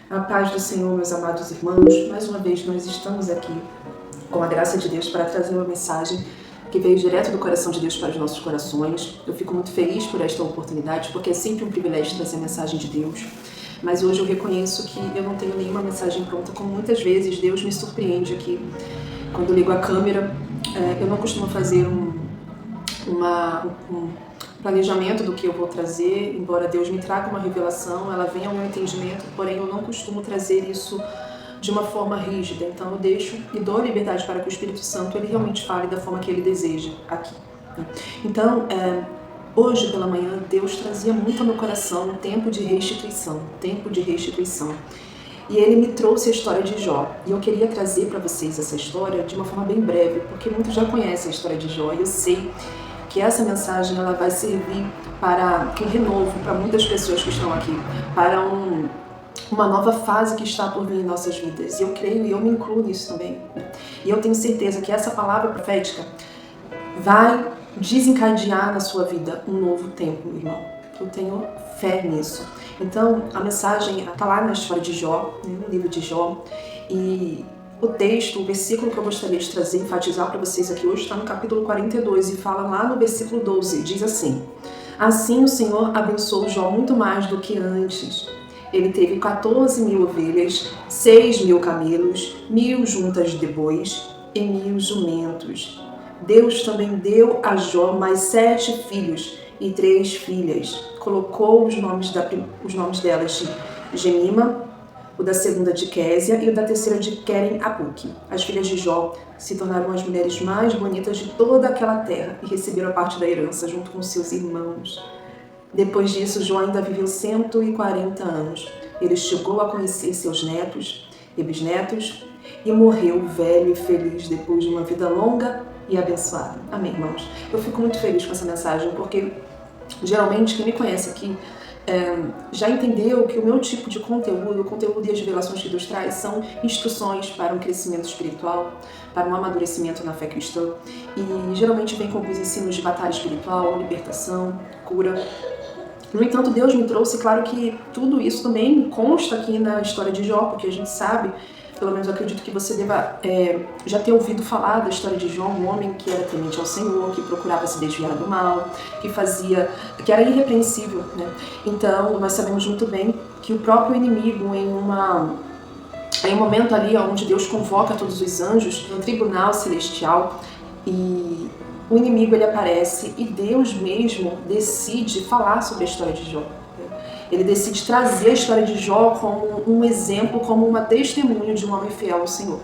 A paz do Senhor, meus amados irmãos, mais uma vez nós estamos aqui com a graça de Deus para trazer uma mensagem que veio direto do coração de Deus para os nossos corações. Eu fico muito feliz por esta oportunidade, porque é sempre um privilégio trazer a mensagem de Deus. Mas hoje eu reconheço que eu não tenho nenhuma mensagem pronta, como muitas vezes Deus me surpreende aqui. Quando eu ligo a câmera, eu não costumo fazer um planejamento do que eu vou trazer, embora Deus me traga uma revelação, ela venha ao meu entendimento, porém eu não costumo trazer isso de uma forma rígida. Então eu deixo e dou a liberdade para que o Espírito Santo ele realmente fale da forma que ele deseja aqui. Então, hoje pela manhã, Deus trazia muito ao meu coração um tempo de restituição, E ele me trouxe a história de Jó. E eu queria trazer para vocês essa história de uma forma bem breve, porque muitos já conhecem a história de Jó, e eu sei que essa mensagem ela vai servir para um renovo para muitas pessoas que estão aqui, para uma nova fase que está por vir em nossas vidas. E eu creio e eu me incluo nisso também. E eu tenho certeza que essa palavra profética vai desencadear na sua vida um novo tempo, meu irmão. Eu tenho fé nisso. Então, a mensagem está lá na história de Jó, no livro de Jó, e o texto, o versículo que eu gostaria de trazer, enfatizar para vocês aqui hoje, está no capítulo 42 e fala lá no versículo 12, diz assim: Assim o Senhor abençoou Jó muito mais do que antes. Ele teve 14.000 ovelhas, 6.000 camelos, 1.000 juntas de bois e 1.000 jumentos. Deus também deu a Jó mais 7 filhos e 3 filhas. Colocou os nomes delas de Gemima, o da segunda de Késia e o da terceira de Queren-Apuque. As filhas de Jó se tornaram as mulheres mais bonitas de toda aquela terra e receberam a parte da herança junto com seus irmãos. Depois disso, Jó ainda viveu 140 anos. Ele chegou a conhecer seus netos e bisnetos e morreu velho e feliz depois de uma vida longa e abençoada. Amém, irmãos? Eu fico muito feliz com essa mensagem porque geralmente quem me conhece aqui já entendeu que o meu tipo de conteúdo, o conteúdo e as revelações que Deus traz são instruções para um crescimento espiritual, para um amadurecimento na fé cristã, e geralmente vem com os ensinos de batalha espiritual, libertação, cura. No entanto, Deus me trouxe, claro que tudo isso também consta aqui na história de Jó, porque a gente sabe, pelo menos eu acredito que você deva já ter ouvido falar da história de Jó, um homem que era temente ao Senhor, que procurava se desviar do mal, que era irrepreensível, né? Então, nós sabemos muito bem que o próprio inimigo, em um momento ali onde Deus convoca todos os anjos no tribunal celestial, e o inimigo ele aparece e Deus mesmo decide falar sobre a história de Jó. Ele decide trazer a história de Jó como um exemplo, como uma testemunha de um homem fiel ao Senhor.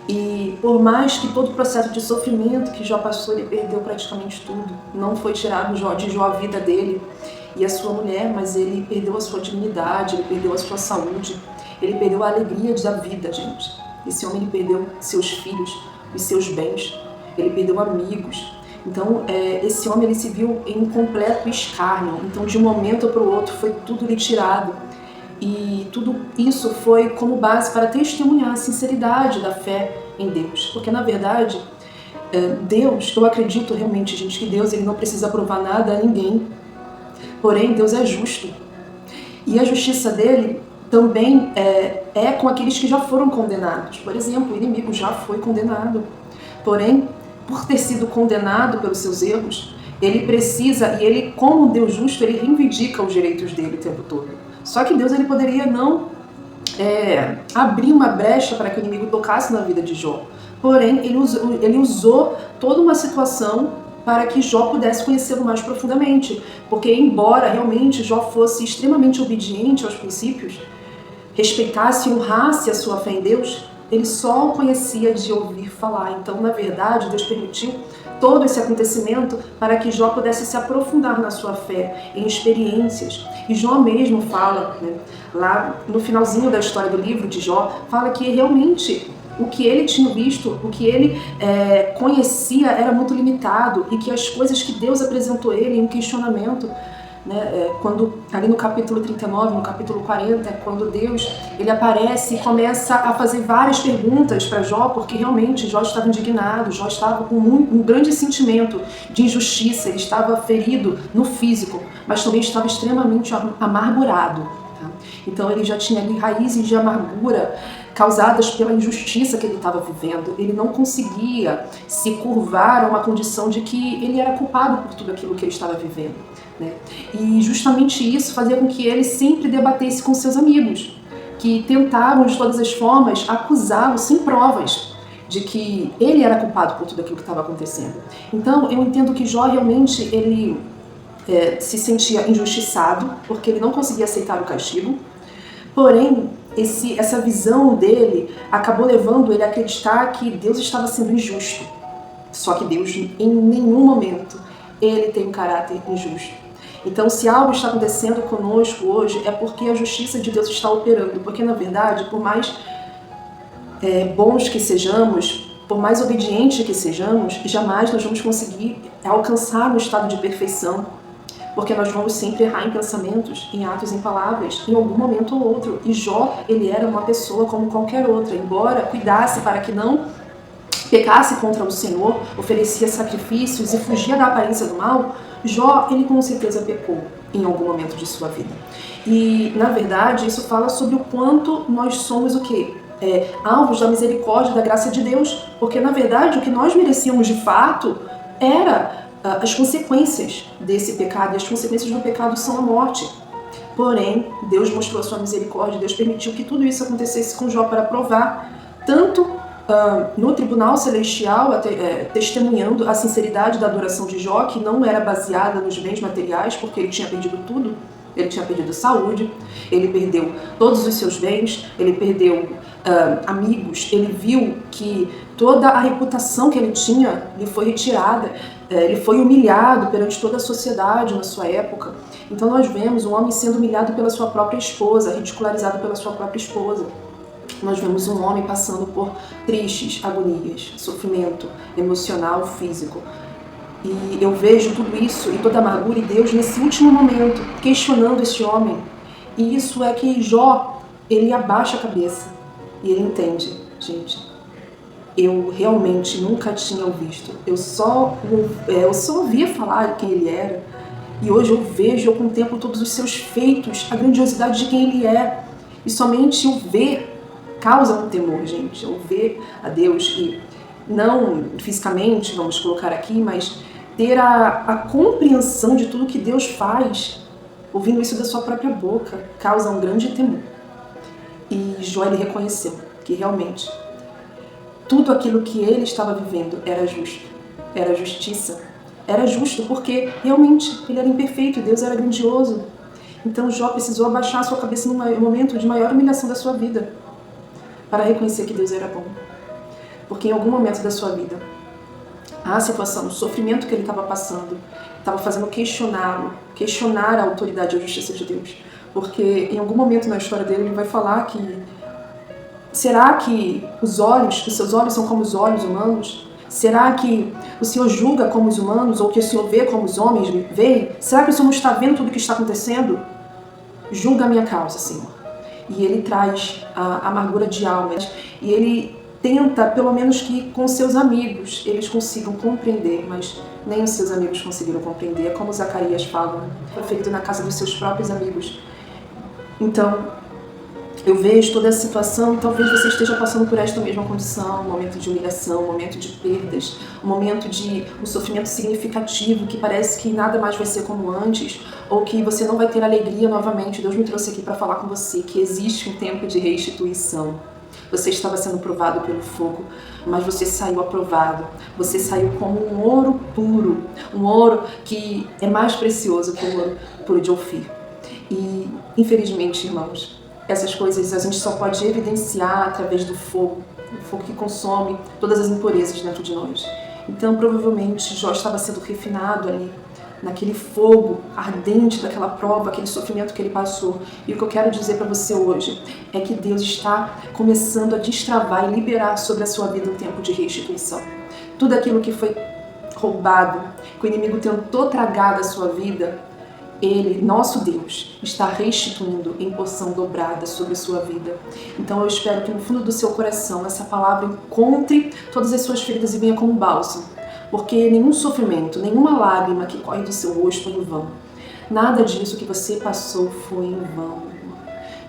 E por mais que todo o processo de sofrimento que Jó passou, ele perdeu praticamente tudo. Não foi tirado de Jó a vida dele e a sua mulher, mas ele perdeu a sua dignidade, ele perdeu a sua saúde, ele perdeu a alegria da vida, gente. Esse homem ele perdeu seus filhos, os seus bens, ele perdeu amigos. Então, esse homem ele se viu em um completo escárnio. Então, de um momento para o outro, foi tudo lhe tirado. E tudo isso foi como base para testemunhar a sinceridade da fé em Deus. Porque, na verdade, Deus, eu acredito realmente, gente, que Deus ele não precisa provar nada a ninguém. Porém, Deus é justo. E a justiça dele também é com aqueles que já foram condenados. Por exemplo, o inimigo já foi condenado. Porém, por ter sido condenado pelos seus erros, ele precisa, e ele, como um Deus justo, ele reivindica os direitos dele o tempo todo. Só que Deus ele poderia não abrir uma brecha para que o inimigo tocasse na vida de Jó. Porém, ele usou toda uma situação para que Jó pudesse conhecê-lo mais profundamente. Porque, embora realmente Jó fosse extremamente obediente aos princípios, respeitasse e honrasse a sua fé em Deus, ele só o conhecia de ouvir falar. Então, na verdade, Deus permitiu todo esse acontecimento para que Jó pudesse se aprofundar na sua fé, em experiências. E Jó mesmo fala, né, lá no finalzinho da história do livro de Jó, fala que realmente o que ele tinha visto, o que ele conhecia era muito limitado e que as coisas que Deus apresentou a ele em questionamento, né, quando ali no capítulo 39, no capítulo 40, quando Deus ele aparece e começa a fazer várias perguntas para Jó, porque realmente Jó estava indignado, Jó estava com um grande sentimento de injustiça, ele estava ferido no físico, mas também estava extremamente amargurado. Tá? Então ele já tinha ali raízes de amargura causadas pela injustiça que ele estava vivendo. Ele não conseguia se curvar a uma condição de que ele era culpado por tudo aquilo que ele estava vivendo, né? E justamente isso fazia com que ele sempre debatesse com seus amigos, que tentavam de todas as formas acusá-lo sem provas de que ele era culpado por tudo aquilo que estava acontecendo. Então eu entendo que Jó realmente ele se sentia injustiçado porque ele não conseguia aceitar o castigo. Porém, essa visão dele acabou levando ele a acreditar que Deus estava sendo injusto. Só que Deus, em nenhum momento, ele tem um caráter injusto. Então, se algo está acontecendo conosco hoje, é porque a justiça de Deus está operando. Porque, na verdade, por mais bons que sejamos, por mais obedientes que sejamos, jamais nós vamos conseguir alcançar um estado de perfeição. Porque nós vamos sempre errar em pensamentos, em atos, em palavras, em algum momento ou outro. E Jó, ele era uma pessoa como qualquer outra, embora cuidasse para que não pecasse contra o Senhor, oferecia sacrifícios e fugia da aparência do mal. Jó, ele com certeza pecou em algum momento de sua vida. E, na verdade, isso fala sobre o quanto nós somos o quê? Alvos da misericórdia, da graça de Deus. Porque, na verdade, o que nós merecíamos de fato era as consequências desse pecado, e as consequências do pecado são a morte. Porém, Deus mostrou a sua misericórdia, Deus permitiu que tudo isso acontecesse com Jó para provar, tanto no tribunal celestial, testemunhando a sinceridade da adoração de Jó, que não era baseada nos bens materiais, porque ele tinha perdido tudo. Ele tinha perdido saúde, ele perdeu todos os seus bens, ele perdeu amigos, ele viu que toda a reputação que ele tinha lhe foi retirada, ele foi humilhado perante toda a sociedade na sua época. Então nós vemos um homem sendo humilhado pela sua própria esposa, ridicularizado pela sua própria esposa. Nós vemos um homem passando por tristes agonias, sofrimento emocional, físico. E eu vejo tudo isso e toda a amargura e Deus nesse último momento, questionando esse homem. E isso é que Jó, ele abaixa a cabeça e ele entende, gente, eu realmente nunca tinha o visto. Eu só ouvia falar de quem ele era. E hoje eu vejo, eu contemplo todos os seus feitos, a grandiosidade de quem ele é. E somente o ver causa um temor, gente. O ver a Deus, e não fisicamente, vamos colocar aqui, mas ter a compreensão de tudo que Deus faz, ouvindo isso da sua própria boca, causa um grande temor. E Jó, ele reconheceu que realmente tudo aquilo que ele estava vivendo era justo, era justiça, era justo porque realmente ele era imperfeito e Deus era grandioso. Então Jó precisou abaixar a sua cabeça num momento de maior humilhação da sua vida para reconhecer que Deus era bom. Porque em algum momento da sua vida, a situação, o sofrimento que ele estava passando, estava fazendo questionar a autoridade e a justiça de Deus. Porque em algum momento na história dele ele vai falar que será que os seus olhos são como os olhos humanos? Será que o Senhor julga como os humanos ou que o Senhor vê como os homens veem? Será que o Senhor não está vendo tudo o que está acontecendo? Julga a minha causa, Senhor. E ele traz a amargura de alma e ele tenta, pelo menos que com seus amigos, eles consigam compreender, mas nem os seus amigos conseguiram compreender. É como Zacarias fala, foi feito na casa dos seus próprios amigos. Então, eu vejo toda essa situação, talvez você esteja passando por esta mesma condição, um momento de humilhação, um momento de perdas, um momento de um sofrimento significativo, que parece que nada mais vai ser como antes, ou que você não vai ter alegria novamente. Deus me trouxe aqui para falar com você que existe um tempo de restituição. Você estava sendo provado pelo fogo, mas você saiu aprovado. Você saiu como um ouro puro, um ouro que é mais precioso que o ouro puro de Ofir. E, infelizmente, irmãos, essas coisas a gente só pode evidenciar através do fogo que consome todas as impurezas dentro de nós. Então, provavelmente, Jó estava sendo refinado ali, naquele fogo ardente daquela prova, aquele sofrimento que ele passou. E o que eu quero dizer para você hoje é que Deus está começando a destravar e liberar sobre a sua vida um tempo de restituição. Tudo aquilo que foi roubado, que o inimigo tentou tragar da sua vida, Ele, nosso Deus, está restituindo em porção dobrada sobre a sua vida. Então eu espero que no fundo do seu coração essa palavra encontre todas as suas feridas e venha como bálsamo. Porque nenhum sofrimento, nenhuma lágrima que corre do seu rosto foi em vão. Nada disso que você passou foi em vão.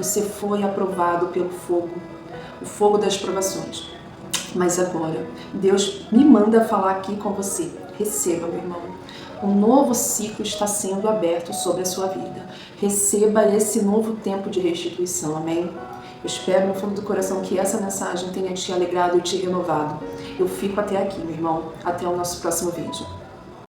Você foi aprovado pelo fogo, o fogo das provações. Mas agora, Deus me manda falar aqui com você. Receba, meu irmão. Um novo ciclo está sendo aberto sobre a sua vida. Receba esse novo tempo de restituição, amém? Eu espero no fundo do coração que essa mensagem tenha te alegrado e te renovado. Eu fico até aqui, meu irmão. Até o nosso próximo vídeo.